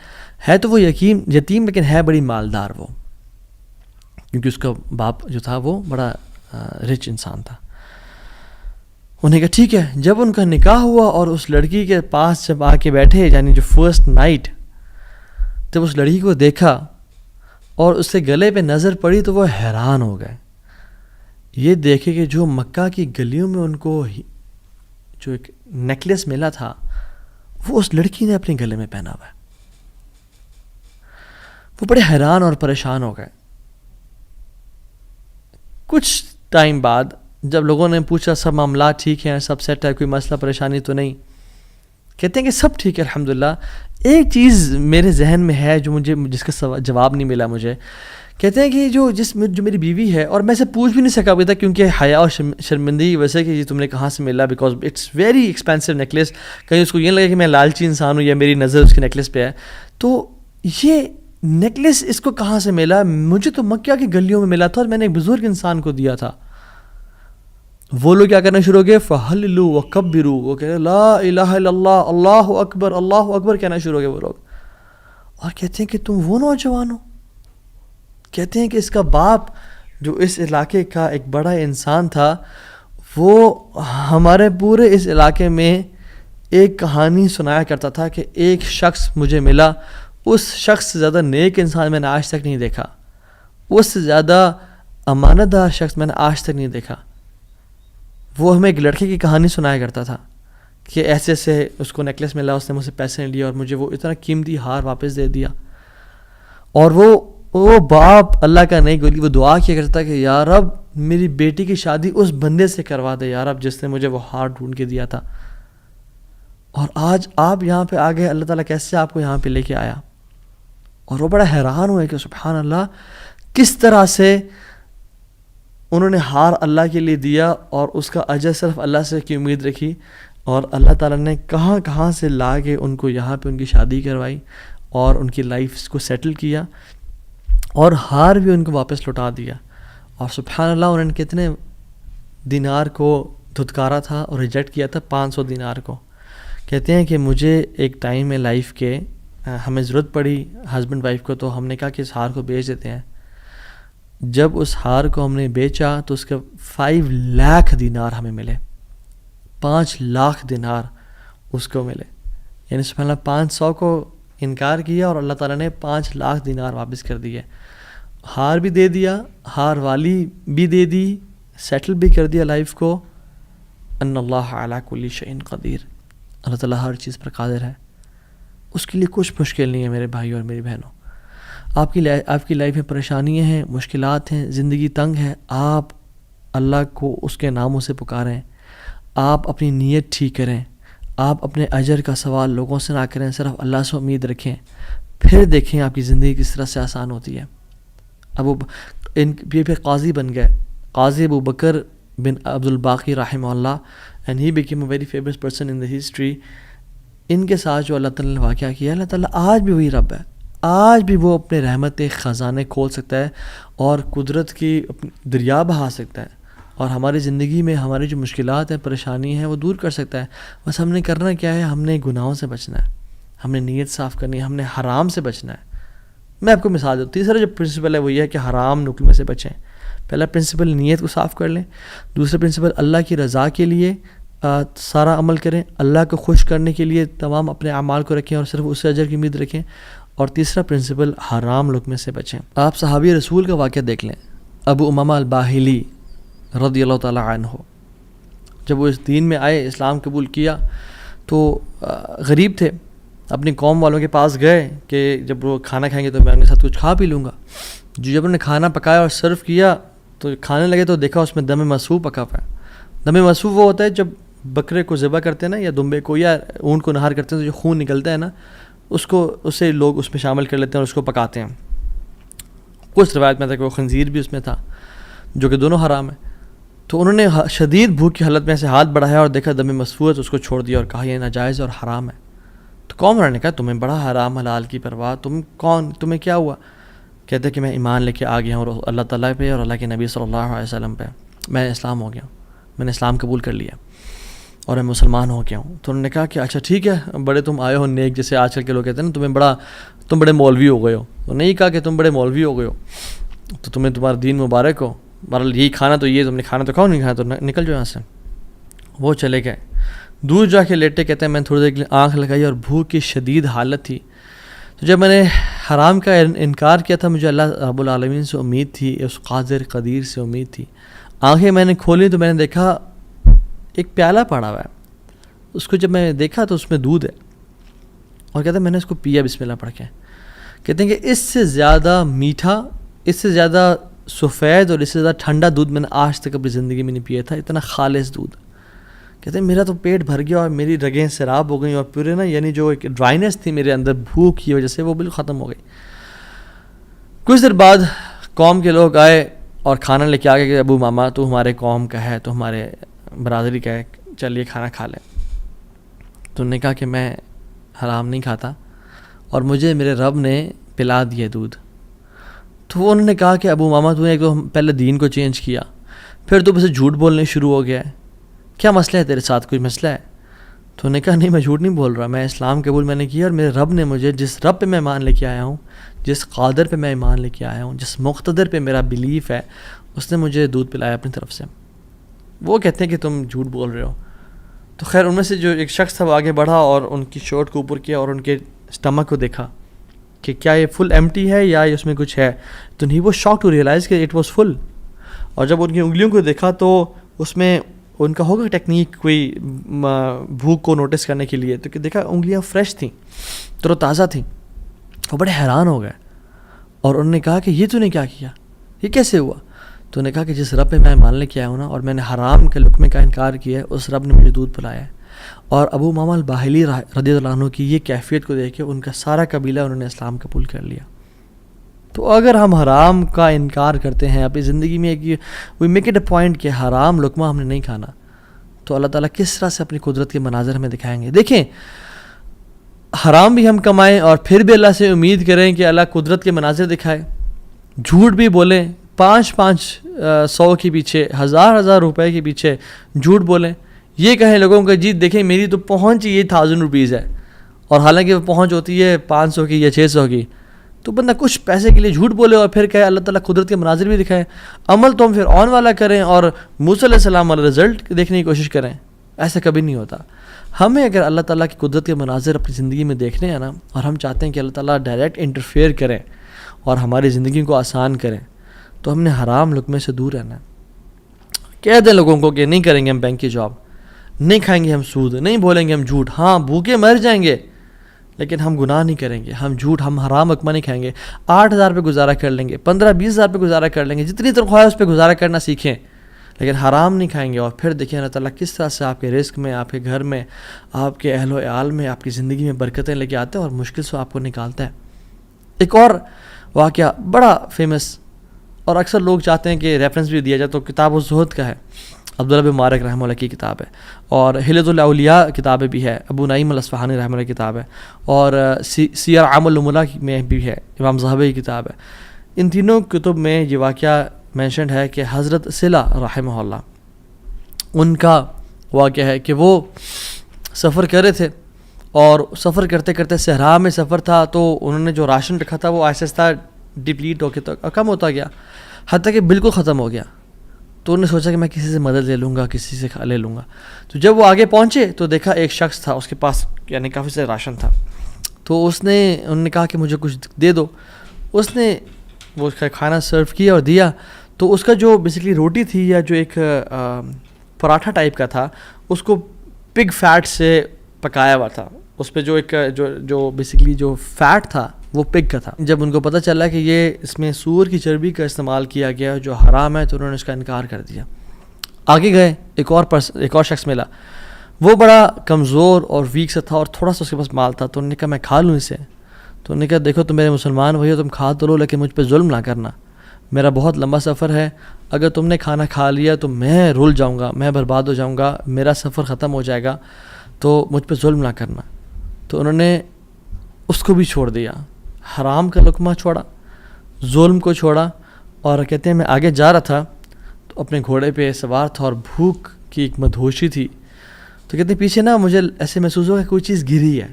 ہے تو وہ یتیم لیکن ہے بڑی مالدار وہ, کیونکہ اس کا باپ جو تھا وہ بڑا رچ انسان تھا. انہوں نے کہا ٹھیک ہے. جب ان کا نکاح ہوا اور اس لڑکی کے پاس جب آ کے بیٹھے, یعنی جو فرسٹ نائٹ, جب اس لڑکی کو دیکھا اور اس کے گلے پہ نظر پڑی تو وہ حیران ہو گئے. یہ دیکھے کہ جو مکہ کی گلیوں میں ان کو جو ایک نیکلیس ملا تھا وہ اس لڑکی نے اپنے گلے میں پہنا ہوا ہے. وہ بڑے حیران اور پریشان ہو گئے. کچھ ٹائم بعد جب لوگوں نے پوچھا سب معاملات ٹھیک ہیں, سب سیٹ ہے, کوئی مسئلہ پریشانی تو نہیں, کہتے ہیں کہ سب ٹھیک ہے الحمدللہ. ایک چیز میرے ذہن میں ہے جو جس کا جواب نہیں ملا مجھے. کہتے ہیں کہ جو میری بیوی ہے, اور میں سے پوچھ بھی نہیں سکا ابھی تک کیونکہ حیا اور شرمندگی کی وجہ سے کہ یہ تم نے کہاں سے ملا, because it's very expensive necklace. کہیں اس کو یہ لگے کہ میں لالچی انسان ہوں یا میری نظر اس کے نیکلیس پہ ہے. تو یہ نیکلیس اس کو کہاں سے ملا؟ مجھے تو مکہ کی گلیوں میں ملا تھا اور میں نے ایک بزرگ انسان کو دیا تھا. وہ لوگ کیا کرنا شروع ہو گئے, فَحَلِّلُوا وَكَبِّرُوا, وہ کہہ رہے لا الہ الا اللہ, اللہ اکبر, اللہ اکبر کہنا شروع ہو گئے وہ لوگ. اور کہتے ہیں کہ تم وہ نوجوان ہو. کہتے ہیں کہ اس کا باپ جو اس علاقے کا ایک بڑا انسان تھا, وہ ہمارے پورے اس علاقے میں ایک کہانی سنایا کرتا تھا کہ ایک شخص مجھے ملا, اس شخص سے زیادہ نیک انسان میں نے آج تک نہیں دیکھا, اس سے زیادہ امانت دار شخص میں نے آج تک نہیں دیکھا. وہ ہمیں ایک لڑکے کی کہانی سنایا کرتا تھا کہ ایسے ایسے اس کو نیکلیس ملا, اس نے مجھ سے پیسے نہیں لیے اور مجھے وہ اتنا قیمتی ہار واپس دے دیا. اور وہ باپ اللہ کا نہیں گولی, وہ دعا کیا کرتا کہ یا رب میری بیٹی کی شادی اس بندے سے کروا دے یا رب جس نے مجھے وہ ہار ڈھونڈ کے دیا تھا. اور آج آپ یہاں پہ آ گئے, اللہ تعالیٰ کیسے آپ کو یہاں پہ لے کے آیا. اور وہ بڑا حیران ہوئے کہ سبحان اللہ, کس طرح سے انہوں نے ہار اللہ کے لیے دیا اور اس کا اجر صرف اللہ سے کی امید رکھی, اور اللہ تعالیٰ نے کہاں سے لا کے ان کو یہاں پہ ان کی شادی کروائی اور ان کی لائف کو سیٹل کیا, اور ہار بھی ان کو واپس لوٹا دیا. اور سبحان اللہ انہوں نے کتنے دینار کو دھتکارا تھا اور ریجیکٹ کیا تھا, 500 دینار کو. کہتے ہیں کہ مجھے ایک ٹائم میں لائف کے ہمیں ضرورت پڑی ہسبینڈ وائف کو, تو ہم نے کہا کہ اس ہار کو بیچ دیتے ہیں. جب اس ہار کو ہم نے بیچا تو اس کے 5 لاکھ دینار ہمیں ملے, 5 لاکھ دینار اس کو ملے. یعنی سبحان اللہ 500 کو انکار کیا اور اللہ تعالیٰ نے 5 لاکھ دینار واپس کر دیے. ہار بھی دے دیا, ہار والی بھی دے دی, سیٹل بھی کر دیا لائف کو. ان اللہ علی کل شیء قدیر, اللہ تعالیٰ ہر چیز پر قادر ہے, اس کے لیے کچھ مشکل نہیں ہے میرے بھائی اور میری بہنوں. آپ کی لائف میں پریشانیاں ہیں, مشکلات ہیں, زندگی تنگ ہے, آپ اللہ کو اس کے ناموں سے پکاریں, آپ اپنی نیت ٹھیک کریں, آپ اپنے اجر کا سوال لوگوں سے نہ کریں, صرف اللہ سے امید رکھیں, پھر دیکھیں آپ کی زندگی کس طرح سے آسان ہوتی ہے. یہ پھر قاضی بن گئے, قاضی ابو بکر بن عبد الباقی رحمہ اللہ, and he became a very famous person in the history. ان کے ساتھ جو اللہ تعالیٰ نے واقعہ کیا، اللہ تعالیٰ آج بھی وہی رب ہے، آج بھی وہ اپنے رحمت خزانے کھول سکتا ہے اور قدرت کی دریا بہا سکتا ہے، اور ہماری زندگی میں ہماری جو مشکلات ہیں، پریشانی ہیں، وہ دور کر سکتا ہے۔ بس ہم نے کرنا کیا ہے، ہم نے گناہوں سے بچنا ہے، ہم نے نیت صاف کرنی ہے، ہم نے حرام سے بچنا ہے۔ میں آپ کو مثال دوں، تیسرا جو پرنسپل ہے وہ یہ ہے کہ حرام نکلنے سے بچیں۔ پہلا پرنسپل نیت کو صاف کر لیں، دوسرا پرنسپل اللہ کی رضا کے لیے سارا عمل کریں، اللہ کو خوش کرنے کے لیے تمام اپنے اعمال کو رکھیں اور صرف اس سے اجر کی امید رکھیں، اور تیسرا پرنسپل حرام لقمے سے بچیں۔ آپ صحابی رسول کا واقعہ دیکھ لیں، ابو امامہ الباہلی رضی اللہ تعالیٰ عنہ، جب وہ اس دین میں آئے، اسلام قبول کیا، تو غریب تھے، اپنی قوم والوں کے پاس گئے کہ جب وہ کھانا کھائیں گے تو میں ان کے ساتھ کچھ کھا پی لوں گا۔ جب انہوں نے کھانا پکایا اور سرو کیا تو کھانے لگے تو دیکھا اس میں دم مسفوح پکا ہوا ہے۔ دم مسفوح وہ ہوتا ہے جب بکرے کو ذبح کرتے ہیں نا، یا دمبے کو یا اونٹ کو نہار کرتے ہیں تو جو خون نکلتا ہے نا، اسے لوگ اس میں شامل کر لیتے ہیں اور اس کو پکاتے ہیں۔ کچھ روایت میں تھا کہ وہ خنزیر بھی اس میں تھا، جو کہ دونوں حرام ہیں۔ تو انہوں نے شدید بھوک کی حالت میں سے ہاتھ بڑھایا اور دیکھا دم مسفوح ہے تو اس کو چھوڑ دیا اور کہا یہ ناجائز اور حرام ہے۔ تو قوم والوں نے کہا تمہیں بڑا حرام حلال کی پرواہ، تم کون، تمہیں کیا ہوا؟ کہتے کہ میں ایمان لے کے آ گیا ہوں اللہ تعالیٰ پہ اور اللہ کے نبی صلی اللہ علیہ وسلم پہ، میں اسلام ہو گیا ہوں، میں نے اسلام قبول کر لیا اور میں مسلمان ہو گیا ہوں۔ تو انہوں نے کہا کہ اچھا ٹھیک ہے، بڑے تم آئے ہو نیک، جیسے آج کل کے لوگ کہتے ہیں نا تم بڑے مولوی ہو گئے ہو۔ تو نہیں کہا کہ تم بڑے مولوی ہو گئے ہو، تو تمہیں تمہارا دین مبارک ہو، بہرحال یہی کھانا تو یہ تم نے کھانا تو کھاؤ، نہیں کھانا تو نکل جاؤ یہاں سے۔ وہ چلے گئے، دور جا کے لیٹے، کہتے ہیں میں نے تھوڑی دیر کے لیے آنکھ لگائی اور بھوک کی شدید حالت تھی۔ تو جب میں نے حرام کا انکار کیا تھا، مجھے اللہ رب العالمین سے امید تھی، اس قادر قدیر سے امید تھی۔ آنکھیں میں نے کھولی تو میں نے دیکھا ایک پیالہ پڑا ہوا ہے، اس کو جب میں دیکھا تو اس میں دودھ ہے، اور کہتے ہیں میں نے اس کو پیا بسم اللہ پڑھ کے۔ کہتے ہیں کہ اس سے زیادہ میٹھا، اس سے زیادہ سفید اور اس سے زیادہ ٹھنڈا دودھ میں نے آج تک اپنی زندگی میں نہیں پیا تھا، اتنا خالص دودھ۔ کہتے ہیں میرا تو پیٹ بھر گیا اور میری رگیں سیراب ہو گئیں، اور پورے نا یعنی جو ایک ڈرائنیس تھی میرے اندر بھوک کی وجہ سے، وہ بالکل ختم ہو گئی۔ کچھ دیر بعد قوم کے لوگ آئے اور کھانا لے کے آ گئے کہ ابو ماما تو ہمارے قوم کا ہے، تو ہمارے برادری کا ہے، چلیے کھانا کھا لیں۔ تو انہوں نے کہا کہ میں حرام نہیں کھاتا اور مجھے میرے رب نے پلا دیا دودھ۔ تو انہوں نے کہا کہ ابو ماما تو نے ایک تو پہلے دین کو چینج کیا، پھر تو بس جھوٹ بولنے شروع ہو گیا ہے، کیا مسئلہ ہے تیرے ساتھ، کوئی مسئلہ ہے؟ تو انہوں نے کہا نہیں میں جھوٹ نہیں بول رہا، میں اسلام قبول میں نے کیا، اور میرے رب نے مجھے، جس رب پہ میں ایمان لے کے آیا ہوں، جس قادر پہ میں ایمان لے کے آیا ہوں، جس مقتدر پہ میرا بلیف ہے، اس نے مجھے دودھ پلایا اپنی طرف سے۔ وہ کہتے ہیں کہ تم جھوٹ بول رہے ہو۔ تو خیر ان میں سے جو ایک شخص تھا وہ آگے بڑھا اور ان کی شرٹ کو اوپر کیا اور ان کے اسٹمک کو دیکھا کہ کیا یہ فل ایمٹی ہے یا اس میں کچھ ہے، تو نہیں، وہ شاک ٹو ریئلائز کہ اٹ واز فل۔ اور جب ان کی انگلیوں کو دیکھا تو اس میں ان کا ہوگا ٹیکنیک کوئی بھوک کو نوٹس کرنے کے لیے، تو کہ دیکھا انگلیاں فریش تھیں، تر و تازہ تھیں۔ وہ بڑے حیران ہو گئے اور انہوں نے کہا کہ یہ تو نے کیا کیا، یہ کیسے ہوا؟ تو انہوں نے کہا کہ جس رب پہ میں مان لے کے آیا ہوں نا، اور میں نے حرام کے لقمے کا انکار کیا ہے، اس رب نے مجھے دودھ پلایا ہے۔ اور ابو ماما الباہلی رضی اللہ عنہ کی یہ کیفیت کو دیکھ کے ان کا سارا قبیلہ انہوں نے اسلام قبول کر لیا۔ تو اگر ہم حرام کا انکار کرتے ہیں اپنی زندگی میں، we make it a point کہ حرام لقمہ ہم نے نہیں کھانا، تو اللہ تعالیٰ کس طرح سے اپنی قدرت کے مناظر ہمیں دکھائیں گے۔ دیکھیں، حرام بھی ہم کمائیں اور پھر بھی اللہ سے امید کریں کہ اللہ قدرت کے مناظر دکھائے، جھوٹ بھی بولیں، 500 کے پیچھے، 1000 روپے کے پیچھے جھوٹ بولیں، یہ کہیں لوگوں کو جی دیکھیں میری تو پہنچ یہ 1000 روپیز ہے، اور حالانکہ وہ پہنچ ہوتی ہے 500 کی یا 600 کی، تو بندہ کچھ پیسے کے لیے جھوٹ بولے اور پھر کہے اللہ تعالیٰ قدرت کے مناظر بھی دکھائے۔ عمل تو ہم پھر آن والا کریں اور موسیٰ علیہ السلام والا رزلٹ دیکھنے کی کوشش کریں، ایسا کبھی نہیں ہوتا۔ ہمیں اگر اللہ تعالیٰ کی قدرت کے مناظر اپنی زندگی میں دیکھنے ہیں نا، اور ہم چاہتے ہیں کہ اللہ تعالیٰ ڈائریکٹ انٹرفیئر کریں اور ہماری زندگی کو آسان کریں، تو ہم نے حرام لقمے سے دور رہنا ہے۔ کہہ دیں لوگوں کو کہ نہیں کریں گے ہم بینک کی جاب، نہیں کھائیں گے ہم سود، نہیں بولیں گے ہم جھوٹ، ہاں بھوکے مر جائیں گے لیکن ہم گناہ نہیں کریں گے، ہم جھوٹ، ہم حرام لقمہ نہیں کھائیں گے، 8000 پہ گزارا کر لیں گے، 15-20 ہزار پہ گزارا کر لیں گے، جتنی تنخواہ ہے اس پہ گزارا کرنا سیکھیں، لیکن حرام نہیں کھائیں گے۔ اور پھر دیکھیں اللہ تعالیٰ کس طرح سے آپ کے رزق میں، آپ کے گھر میں، آپ کے اہل و عیال میں، آپ کی زندگی میں برکتیں لے کے آتا ہے اور مشکل سے آپ کو نکالتا ہے۔ ایک اور واقعہ بڑا فیمس، اور اکثر لوگ چاہتے ہیں کہ ریفرنس بھی دیا جائے، تو کتاب الزہد کا ہے۔ عبداللہ بن مبارک رحمہ اللہ کی کتاب ہے، اور ہلۃ الاولیاء کتابیں بھی ہے، ابو نعیم الاصفہانی رحمہ اللہ کی کتاب ہے، اور سیر اعمال النبلاء میں بھی ہے، امام زاہبی کی کتاب ہے۔ ان تینوں کتب میں یہ واقعہ مینشنڈ ہے کہ حضرت صلہ رحمہ اللہ، ان کا واقعہ ہے کہ وہ سفر کر رہے تھے، اور سفر کرتے کرتے صحرا میں سفر تھا، تو انہوں نے جو راشن رکھا تھا وہ آہستہ آہستہ ڈپلیٹ ہو کے کم ہوتا گیا، حتیٰ کہ بالکل ختم ہو گیا۔ تو انہوں نے سوچا کہ میں کسی سے مدد لے لوں گا، کسی سے لے لوں گا۔ تو جب وہ آگے پہنچے تو دیکھا ایک شخص تھا، اس کے پاس یعنی کافی سے راشن تھا، تو انہوں نے کہا کہ مجھے کچھ دے دو۔ اس نے وہ کھانا سرو کیا اور دیا، تو اس کا جو بیسکلی روٹی تھی یا جو ایک پراٹھا ٹائپ کا تھا، اس کو پگ فیٹ سے پکایا ہوا تھا، اس پہ جو ایک جو بیسکلی جو فیٹ تھا وہ پگ کا تھا۔ جب ان کو پتہ چلا کہ یہ اس میں سور کی چربی کا استعمال کیا گیا جو حرام ہے، تو انہوں نے اس کا انکار کر دیا۔ آگے گئے، ایک اور شخص ملا، وہ بڑا کمزور اور ویک سا تھا، اور تھوڑا سا اس کے پاس مال تھا، تو انہوں نے کہا میں کھا لوں اسے۔ تو انہوں نے کہا دیکھو تم میرے مسلمان بھائی ہو، تم کھا تو لو، لیکن مجھ پہ ظلم نہ کرنا، میرا بہت لمبا سفر ہے، اگر تم نے کھانا کھا لیا تو میں رول جاؤں گا، میں برباد ہو جاؤں گا، میرا سفر ختم ہو جائے گا، تو مجھ پہ ظلم نہ کرنا۔ تو انہوں نے اس کو بھی چھوڑ دیا، حرام کا لقمہ چھوڑا، ظلم کو چھوڑا، اور کہتے ہیں میں آگے جا رہا تھا تو اپنے گھوڑے پہ سوار تھا، اور بھوک کی ایک مدہوشی تھی، تو کہتے ہیں پیچھے نا مجھے ایسے محسوس ہوا کہ کوئی چیز گری ہے۔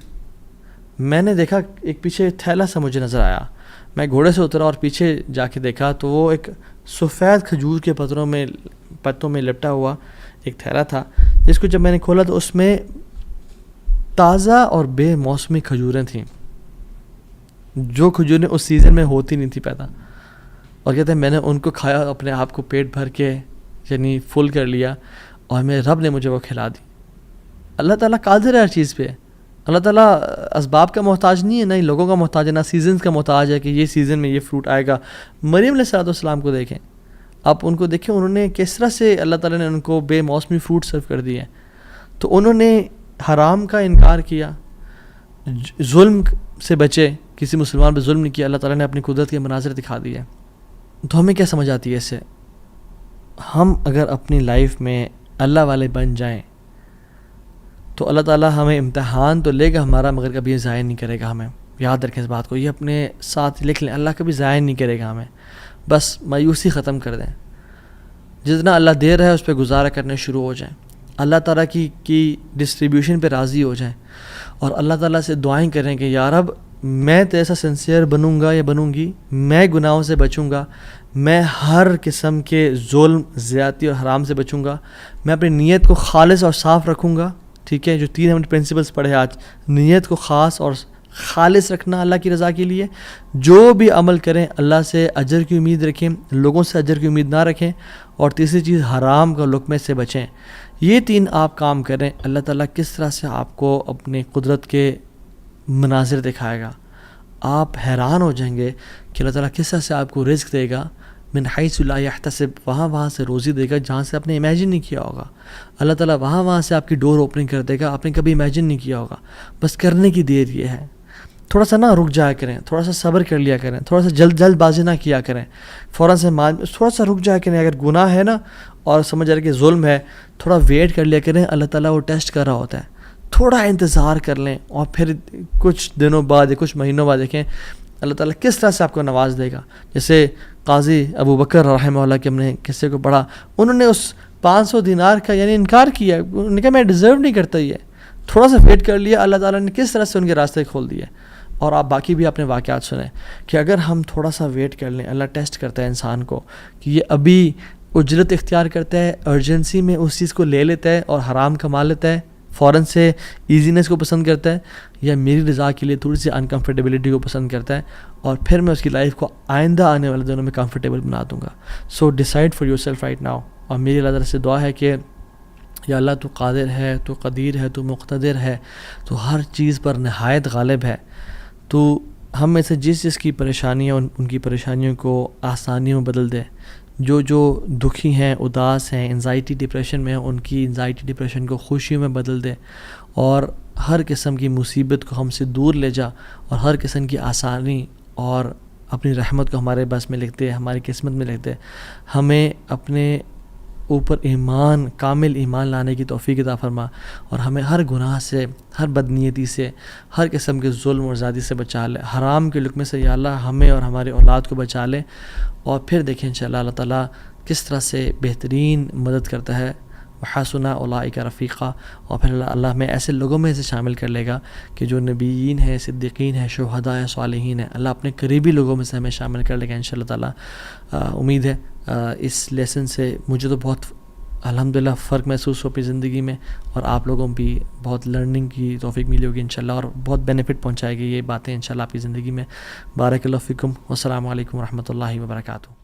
میں نے دیکھا ایک پیچھے تھیلا سا مجھے نظر آیا، میں گھوڑے سے اترا اور پیچھے جا کے دیکھا تو وہ ایک سفید کھجور کے پتوں میں لپٹا ہوا ایک تھیلا تھا، جس کو جب میں نے کھولا تو اس میں تازہ اور بے موسمی کھجوریں تھیں، جو کھجوریں اس سیزن میں ہوتی نہیں تھی پیدا، اور کہتے ہیں میں نے ان کو کھایا، اپنے آپ کو پیٹ بھر کے یعنی فل کر لیا، اور میرے رب نے مجھے وہ کھلا دی۔ اللہ تعالیٰ قادر ہے ہر چیز پہ، اللہ تعالیٰ اسباب کا محتاج نہیں ہے، نہ ہی لوگوں کا محتاج ہے، نہ سیزنز کا محتاج ہے کہ یہ سیزن میں یہ فروٹ آئے گا۔ مریم علیہ السلام کو دیکھیں، آپ ان کو دیکھیں، انہوں نے کس طرح سے اللہ تعالیٰ نے ان کو بے موسمی فروٹ سرو کر دیے، تو انہوں نے حرام کا انکار کیا، ظلم سے بچے، کسی مسلمان پہ ظلم نہیں کیا، اللہ تعالیٰ نے اپنی قدرت کے مناظر دکھا دیے۔ تو ہمیں کیا سمجھ آتی ہے اس سے؟ ہم اگر اپنی لائف میں اللہ والے بن جائیں تو اللہ تعالیٰ ہمیں امتحان تو لے گا ہمارا، مگر کبھی ضائع نہیں کرے گا ہمیں۔ یاد رکھیں اس بات کو، یہ اپنے ساتھ لکھ لیں، اللہ کبھی ضائع نہیں کرے گا ہمیں۔ بس مایوسی ختم کر دیں، جتنا اللہ دے رہا ہے اس پہ گزارا کرنے شروع ہو جائیں، اللہ تعالیٰ کی ڈسٹریبیوشن پہ راضی ہو جائیں، اور اللہ تعالیٰ سے دعائیں کریں کہ یا رب میں تو ایسا سنسیئر بنوں گا یا بنوں گی، میں گناہوں سے بچوں گا، میں ہر قسم کے ظلم، زیادتی اور حرام سے بچوں گا، میں اپنی نیت کو خالص اور صاف رکھوں گا۔ ٹھیک ہے، جو 3 ہم نے پرنسپلس پڑھے آج، نیت کو خاص اور خالص رکھنا اللہ کی رضا کے لیے، جو بھی عمل کریں اللہ سے اجر کی امید رکھیں، لوگوں سے اجر کی امید نہ رکھیں، اور تیسری چیز حرام کا لقمے سے بچیں۔ یہ 3 آپ کام کریں، اللہ تعالیٰ کس طرح سے آپ کو اپنی قدرت کے مناظر دکھائے گا، آپ حیران ہو جائیں گے کہ اللہ تعالیٰ کس طرح سے آپ کو رزق دے گا، من حیث لا یحتسب، وہاں سے روزی دے گا جہاں سے آپ نے امیجن نہیں کیا ہوگا۔ اللہ تعالیٰ وہاں سے آپ کی ڈور اوپننگ کر دے گا، آپ نے کبھی امیجن نہیں کیا ہوگا۔ بس کرنے کی دیر یہ ہے، تھوڑا سا رک جایا کریں، تھوڑا سا صبر کر لیا کریں، تھوڑا سا جلد بازی نہ کیا کریں، فوراً سے تھوڑا سا رک جایا کریں۔ اگر گناہ ہے نا اور سمجھ آ رہا ہے کہ ظلم ہے، تھوڑا ویٹ کر لیا کریں، اللہ تعالیٰ وہ ٹیسٹ کر رہا ہوتا ہے، تھوڑا انتظار کر لیں، اور پھر کچھ دنوں بعد یا کچھ مہینوں بعد دیکھیں اللہ تعالیٰ کس طرح سے آپ کو نواز دے گا۔ جیسے قاضی ابو بکر رحمہ اللہ کے ہم نے قصے کو پڑھا، انہوں نے اس 500 دینار کا یعنی انکار کیا، انہوں نے کہا میں ڈیزرو نہیں کرتا، یہ تھوڑا سا ویٹ کر لیا، اللہ تعالیٰ نے کس طرح سے ان کے راستے کھول دیے۔ اور آپ باقی بھی اپنے واقعات سنیں کہ اگر ہم تھوڑا سا ویٹ کر لیں، اللہ ٹیسٹ کرتا ہے انسان کو کہ یہ ابھی اجرت اختیار کرتا ہے، ارجنسی میں اس چیز کو لے لیتا ہے اور حرام کما لیتا ہے، فوراً سے ایزینس کو پسند کرتا ہے، یا میری رضا کے لیے تھوڑی سی انکمفرٹیبلٹی کو پسند کرتا ہے، اور پھر میں اس کی لائف کو آئندہ آنے والے دنوں میں کمفرٹیبل بنا دوں گا۔ So decide for yourself right now. اور میری اللہ تعالیٰ سے دعا ہے کہ یا اللہ تو قادر ہے، تو قدیر ہے، تو مقتدر ہے، تو ہر چیز پر نہایت غالب ہے، تو ہم میں سے جس جس کی پریشانیاں ان کی پریشانیوں کو آسانیوں میں بدل دے، جو دکھی ہیں، اداس ہیں، انزائٹی ڈپریشن میں ہیں، ان کی انزائٹی ڈپریشن کو خوشیوں میں بدل دے، اور ہر قسم کی مصیبت کو ہم سے دور لے جا، اور ہر قسم کی آسانی اور اپنی رحمت کو ہمارے بس میں لکھ دے، ہماری قسمت میں لکھ دے۔ ہمیں اپنے اوپر ایمان، کامل ایمان لانے کی توفیق عطا فرما، اور ہمیں ہر گناہ سے، ہر بدنیتی سے، ہر قسم کے ظلم اور زیادتی سے بچا لے، حرام کے لقمے سے یا اللہ ہمیں اور ہماری اولاد کو بچا لے، اور پھر دیکھیں انشاءاللہ اللہ تعالیٰ کس طرح سے بہترین مدد کرتا ہے، وحسن اولئک رفیقا، اور پھر اللہ ہمیں ایسے لوگوں میں سے شامل کر لے گا کہ جو نبیین ہیں، صدیقین ہیں، شہداء ہیں، صالحین ہیں، اللہ اپنے قریبی لوگوں میں سے ہمیں شامل کر لے گا انشاءاللہ تعالیٰ۔ امید ہے اس لیسن سے مجھے تو بہت الحمدللہ فرق محسوس ہو اپنی زندگی میں، اور آپ لوگوں بھی بہت لرننگ کی توفیق ملی ہوگی انشاءاللہ، اور بہت بینیفٹ پہنچائے گی یہ باتیں انشاءاللہ آپ کی زندگی میں۔ بارک اللہ فیکم، والسلام علیکم ورحمۃ اللہ وبرکاتہ۔